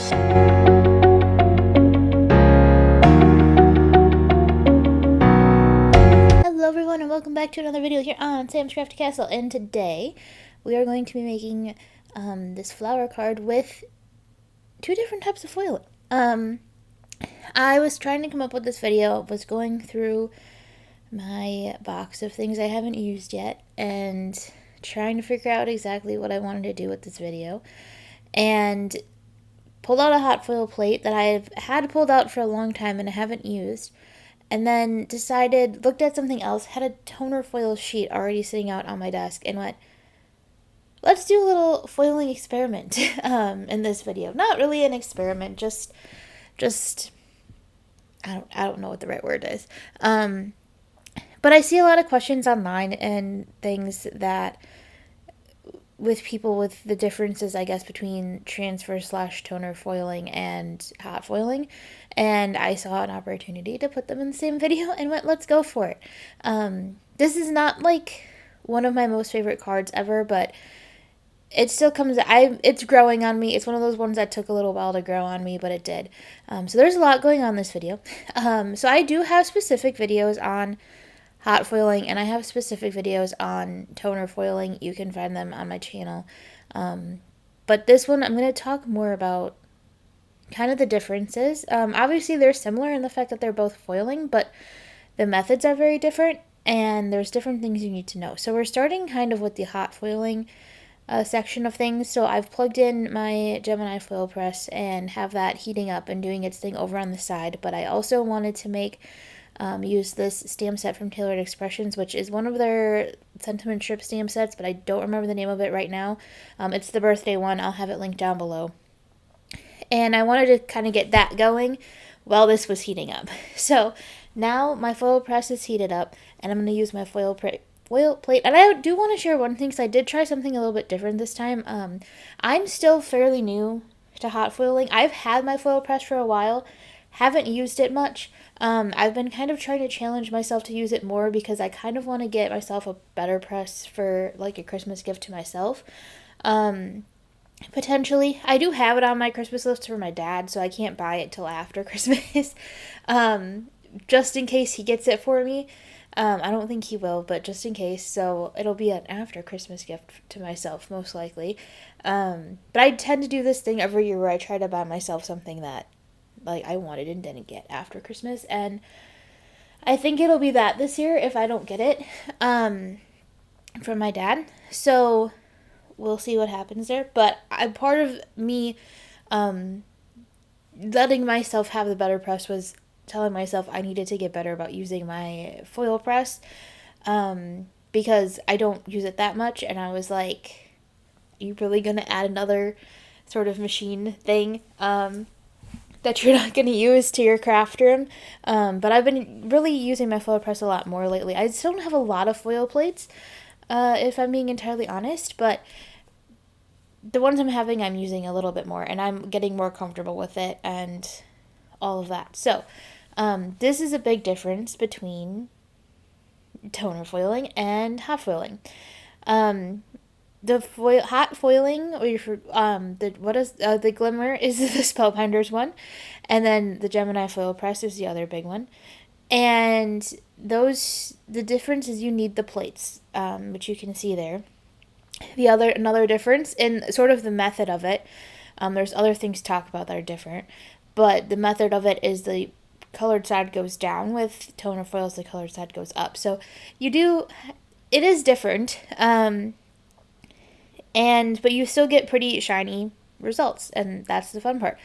Hello everyone and welcome back to another video here on Sam's Crafty Castle, and today we are going to be making this flower card with two different types of foiling. I was trying to come up with this video, was going through my box of things I haven't used yet and trying to figure out exactly what I wanted to do with this video, and pulled out a hot foil plate that I've had pulled out for a long time and I haven't used. And then looked at something else, had a toner foil sheet already sitting out on my desk, and went, let's do a little foiling experiment in this video. Not really an experiment, just I don't know what the right word is. But I see a lot of questions online and things that with people with the differences, I guess, between transfer/toner foiling and hot foiling, and I saw an opportunity to put them in the same video and went, let's go for it. This is not like one of my most favorite cards ever, but it still it's growing on me. It's one of those ones that took a little while to grow on me, but it did. So there's a lot going on in this video. So I do have specific videos on hot foiling, and I have specific videos on toner foiling. You can find them on my channel. But this one, I'm going to talk more about kind of the differences. Obviously, they're similar in the fact that they're both foiling, but the methods are very different, and there's different things you need to know. So we're starting kind of with the hot foiling section of things. So I've plugged in my Gemini Foilpress and have that heating up and doing its thing over on the side, but I also wanted to use this stamp set from Tailored Expressions, which is one of their sentiment strip stamp sets, but I don't remember the name of it right now. It's the birthday one. I'll have it linked down below. And I wanted to kind of get that going while this was heating up. So now my foil press is heated up, and I'm going to use my foil plate. And I do want to share one thing, because I did try something a little bit different this time. I'm still fairly new to hot foiling. I've had my foil press for a while, haven't used it much. I've been kind of trying to challenge myself to use it more, because I kind of want to get myself a better press for like a Christmas gift to myself. Potentially. I do have it on my Christmas list for my dad, so I can't buy it till after Christmas. Just in case he gets it for me. I don't think he will, but just in case. So it'll be an after Christmas gift to myself, most likely. But I tend to do this thing every year where I try to buy myself something that like I wanted and didn't get after Christmas, and I think it'll be that this year if I don't get it from my dad. So we'll see what happens there. But part of me letting myself have the better press was telling myself I needed to get better about using my foil press, because I don't use it that much, and I was like, are you really going to add another sort of machine thing that you're not going to use to your craft room? But I've been really using my foil press a lot more lately. I still don't have a lot of foil plates, if I'm being entirely honest, but the ones I'm having, I'm using a little bit more, and I'm getting more comfortable with it and all of that. So this is a big difference between toner foiling and hot foiling. The hot foiling, or the glimmer is the Spellbinders one, and then the Gemini Foilpress is the other big one. And the difference is you need the plates, which you can see there. Another difference in sort of the method of it, there's other things to talk about that are different, but the method of it is the colored side goes down. With toner foils, the colored side goes up. So it is different, but you still get pretty shiny results, and that's the fun part.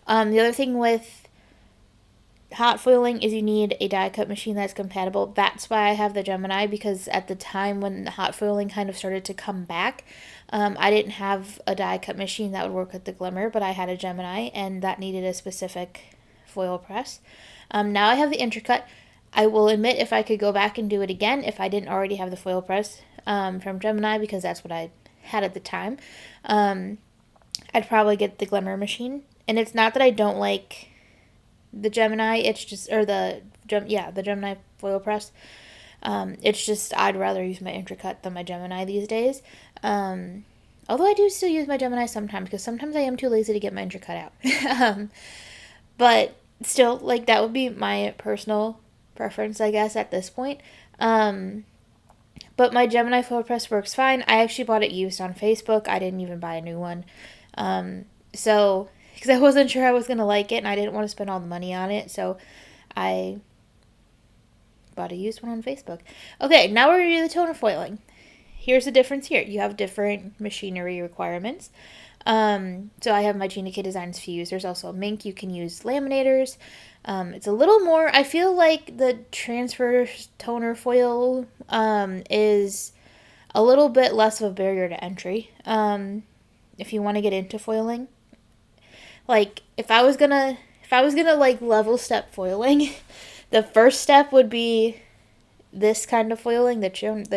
The other thing with hot foiling is you need a die cut machine that's compatible. That's why I have the Gemini, because at the time when the hot foiling kind of started to come back, I didn't have a die cut machine that would work with the glimmer, but I had a Gemini, and that needed a specific foil press. Now I have the Intricut. I will admit, if I could go back and do it again, if I didn't already have the foil press from Gemini, because that's what I had at the time, I'd probably get the glimmer machine. And it's not that I don't like the Gemini, it's just, or the Gemini foil press. It's just I'd rather use my Intricut than my Gemini these days. Although I do still use my Gemini sometimes, because sometimes I am too lazy to get my inch cut out. But still, like, that would be my personal preference, I guess, at this point. But my Gemini Foilpress works fine. I actually bought it used on Facebook. I didn't even buy a new one. So, because I wasn't sure I was going to like it, and I didn't want to spend all the money on it, so I bought a used one on Facebook. Okay, now we're going to do the toner foiling. Here's the difference here. You have different machinery requirements. So I have my Gina K Designs Fuse. There's also a Mink. You can use laminators. It's a little more, I feel like the transfer toner foil is a little bit less of a barrier to entry if you want to get into foiling. Like, if I was gonna like level step foiling, the first step would be this kind of foiling, the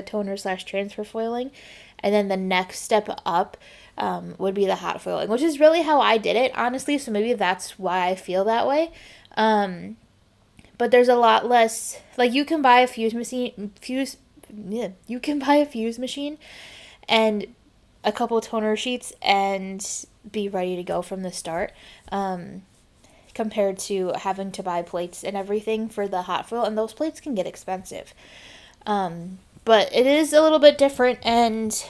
toner / transfer foiling, and then the next step up would be the hot foiling, which is really how I did it, honestly. So maybe that's why I feel that way. But there's a lot less. Like, you can buy a fuse machine. You can buy a fuse machine and a couple toner sheets and be ready to go from the start. Compared to having to buy plates and everything for the hot foil, and those plates can get expensive. But it is a little bit different, and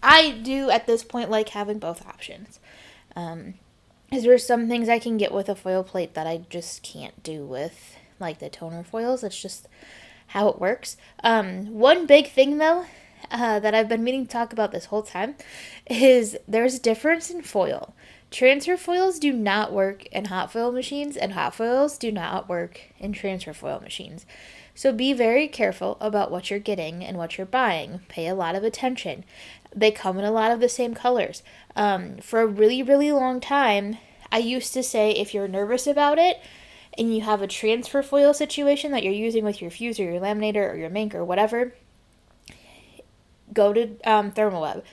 I do at this point like having both options. Because there's some things I can get with a foil plate that I just can't do with like the toner foils. It's just how it works. One big thing though that I've been meaning to talk about this whole time is there's a difference in foil. Transfer foils do not work in hot foil machines, and hot foils do not work in transfer foil machines. So be very careful about what you're getting and what you're buying. Pay a lot of attention. They come in a lot of the same colors. For a really, really long time, I used to say if you're nervous about it and you have a transfer foil situation that you're using with your fuse or your laminator or your Mink or whatever, go to Thermalweb.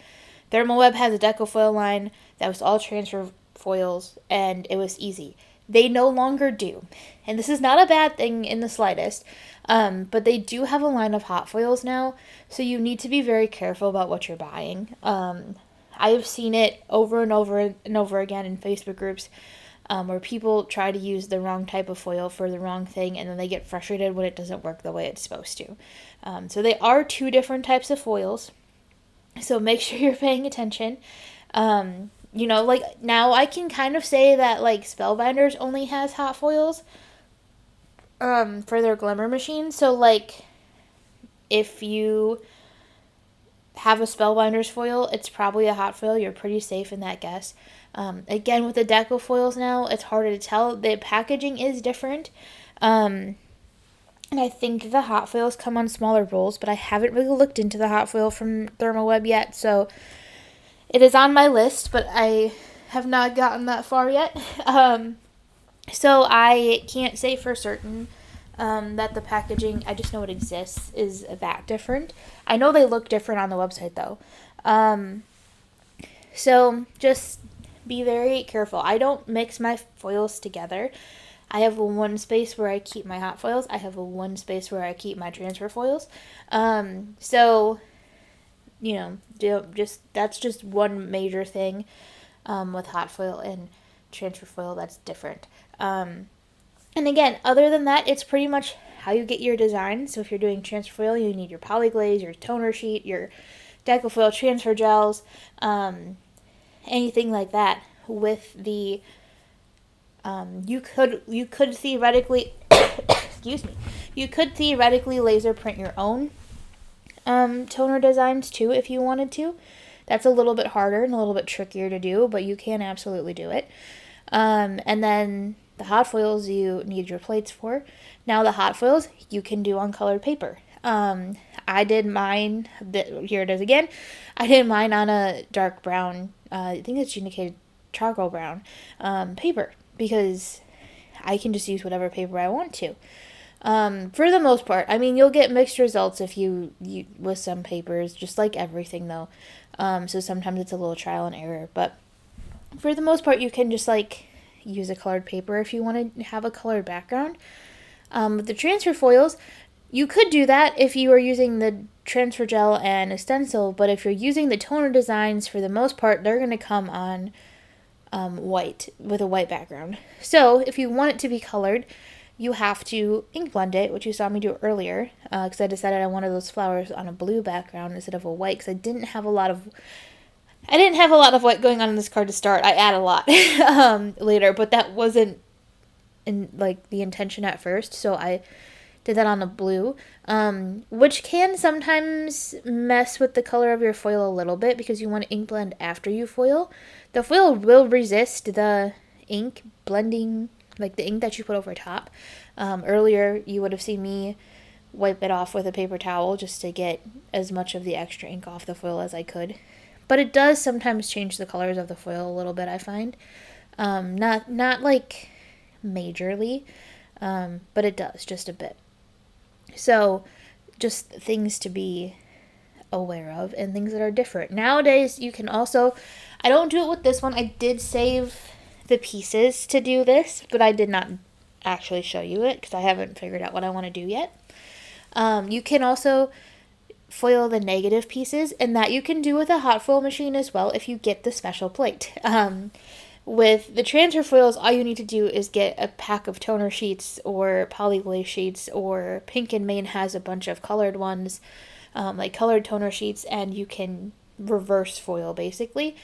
Thermalweb has a deco foil line that was all transfer foils, and it was easy. They no longer do. And this is not a bad thing in the slightest, but they do have a line of hot foils now, so you need to be very careful about what you're buying. I have seen it over and over and over again in Facebook groups where people try to use the wrong type of foil for the wrong thing, and then they get frustrated when it doesn't work the way it's supposed to. So they are two different types of foils. So make sure you're paying attention. Like, now I can kind of say that, like, Spellbinders only has hot foils for their glimmer machine. So, like, if you have a Spellbinders foil, it's probably a hot foil. You're pretty safe in that guess. Again, with the deco foils now, it's harder to tell. The packaging is different. And I think the hot foils come on smaller rolls, but I haven't really looked into the hot foil from Thermalweb yet, so it is on my list, but I have not gotten that far yet. So I can't say for certain that the packaging, I just know it exists, is that different. I know they look different on the website, though. So just be very careful. I don't mix my foils together. I have one space where I keep my hot foils. I have one space where I keep my transfer foils. So, that's just one major thing with hot foil and transfer foil that's different. And again, other than that, it's pretty much how you get your design. So if you're doing transfer foil, you need your polyglaze, your toner sheet, your deco foil transfer gels, anything like that. With the you could theoretically excuse me, you could theoretically laser print your own toner designs too if you wanted to. That's a little bit harder and a little bit trickier to do, but you can absolutely do it. And then the hot foils you need your plates for. Now the hot foils you can do on colored paper. I did mine, here it is again, I did mine on a dark brown, I think it's Gina charcoal brown paper, because I can just use whatever paper I want to. For the most part. I mean, you'll get mixed results if you with some papers, just like everything though. So sometimes it's a little trial and error, but for the most part you can just like use a colored paper if you want to have a colored background. With the transfer foils, you could do that if you were using the transfer gel and a stencil, but if you're using the toner designs, for the most part, they're going to come on white with a white background. So if you want it to be colored, you have to ink blend it, which you saw me do earlier, because I decided I wanted those flowers on a blue background instead of a white, because I didn't have a lot of white going on in this card to start. I add a lot later, but that wasn't in like the intention at first, so I did that on a blue, which can sometimes mess with the color of your foil a little bit because you want to ink blend after you foil. The foil will resist the ink blending, like the ink that you put over top. Earlier, you would have seen me wipe it off with a paper towel just to get as much of the extra ink off the foil as I could. But it does sometimes change the colors of the foil a little bit, I find. Not like majorly, but it does just a bit. So just things to be aware of and things that are different. Nowadays, you can also, I don't do it with this one. I did save the pieces to do this, but I did not actually show you it because I haven't figured out what I want to do yet. You can also foil the negative pieces, and that you can do with a hot foil machine as well if you get the special plate. With the transfer foils, all you need to do is get a pack of toner sheets or polyglaze sheets, or Pink and Main has a bunch of colored ones, like colored toner sheets, and you can reverse foil basically.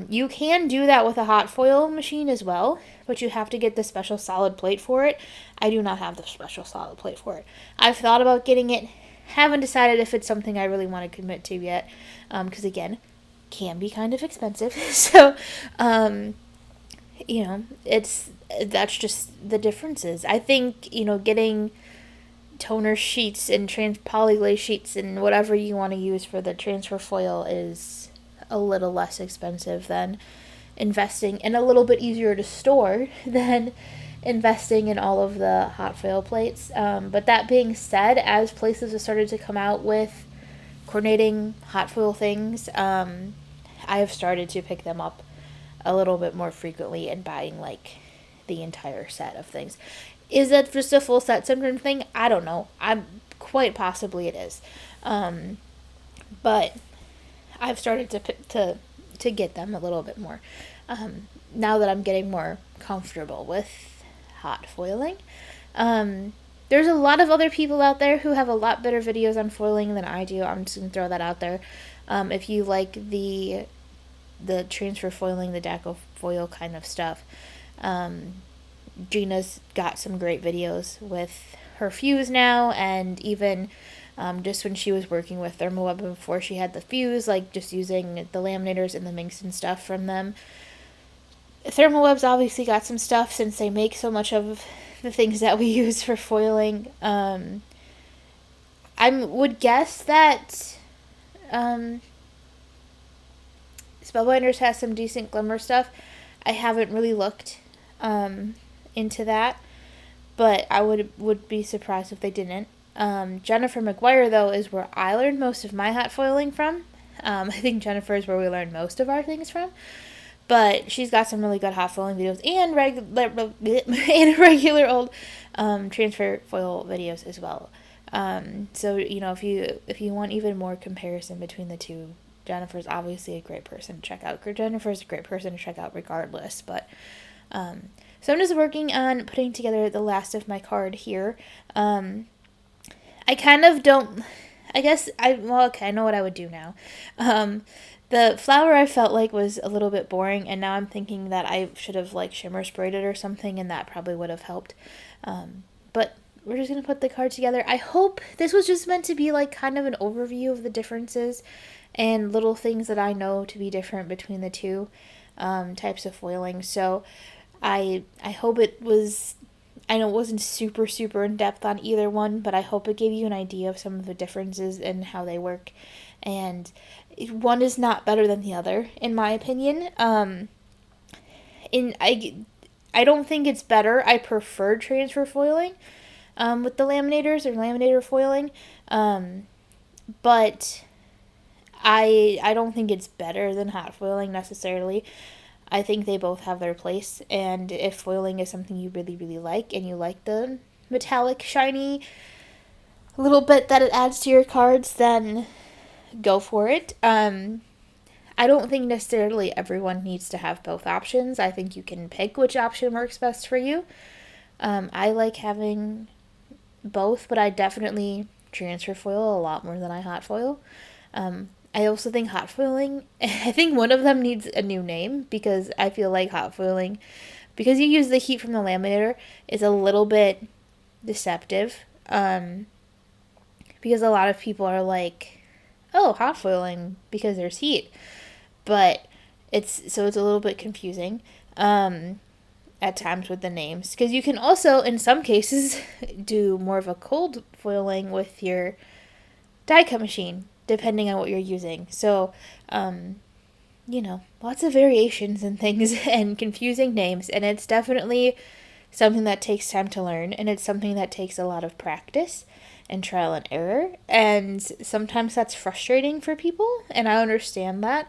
You can do that with a hot foil machine as well, but you have to get the special solid plate for it. I do not have the special solid plate for it. I've thought about getting it, haven't decided if it's something I really want to commit to yet, because again, can be kind of expensive. So, that's just the differences. I think, getting toner sheets and polyglaze sheets and whatever you want to use for the transfer foil is a little less expensive than investing, and a little bit easier to store than investing in all of the hot foil plates. But that being said, as places have started to come out with coordinating hot foil things, I have started to pick them up a little bit more frequently and buying like the entire set of things. Is that just a full set syndrome thing? I don't know. I'm quite possibly it is. But I've started to get them a little bit more. Now that I'm getting more comfortable with hot foiling. There's a lot of other people out there who have a lot better videos on foiling than I do. I'm just going to throw that out there. If you like the transfer foiling, the deco foil kind of stuff, Gina's got some great videos with her fuse now, and even just when she was working with Thermoweb before she had the fuse, like just using the laminators and the minks and stuff from them. Thermoweb's obviously got some stuff since they make so much of the things that we use for foiling. I would guess that Spellbinders has some decent glimmer stuff. I haven't really looked into that, but I would be surprised if they didn't. Jennifer McGuire, though, is where I learned most of my hot foiling from. I think Jennifer is where we learned most of our things from. But she's got some really good hot foiling videos and regular old transfer foil videos as well. So if you want even more comparison between the two, Jennifer's obviously a great person to check out. Jennifer's a great person to check out regardless. But so I'm just working on putting together the last of my card here. I kind of don't. I guess I know what I would do now. The flower I felt like was a little bit boring, and now I'm thinking that I should have like shimmer sprayed it or something, and that probably would have helped. But we're just going to put the card together. I hope this was just meant to be like kind of an overview of the differences and little things that I know to be different between the two types of foiling. So I hope it was, I know it wasn't super, super in-depth on either one, but I hope it gave you an idea of some of the differences and how they work. And one is not better than the other, in my opinion. I don't think it's better. I prefer transfer foiling with the laminators or laminator foiling. But I don't think it's better than hot foiling necessarily. I think they both have their place, and if foiling is something you really, really like, and you like the metallic, shiny little bit that it adds to your cards, then go for it. I don't think necessarily everyone needs to have both options. I think you can pick which option works best for you. I like having both, but I definitely transfer foil a lot more than I hot foil. I also think hot foiling, I think one of them needs a new name, because I feel like hot foiling, because you use the heat from the laminator, is a little bit deceptive. Because a lot of people are like, oh, hot foiling because there's heat. But it's a little bit confusing at times with the names, because you can also in some cases do more of a cold foiling with your die cut machine depending on what you're using. So lots of variations and things and confusing names, and it's definitely something that takes time to learn, and it's something that takes a lot of practice and trial and error, and sometimes that's frustrating for people, and I understand that.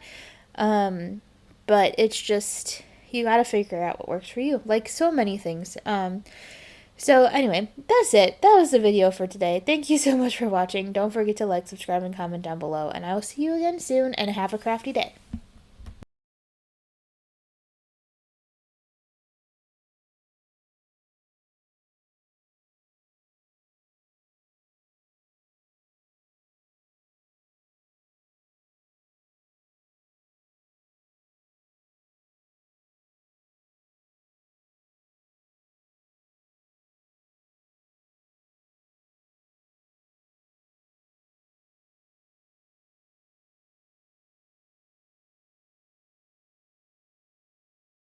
But it's just, you gotta figure out what works for you, like so many things. So anyway, that's it. That was the video for today. Thank you so much for watching. Don't forget to like, subscribe, and comment down below, and I will see you again soon, and have a crafty day.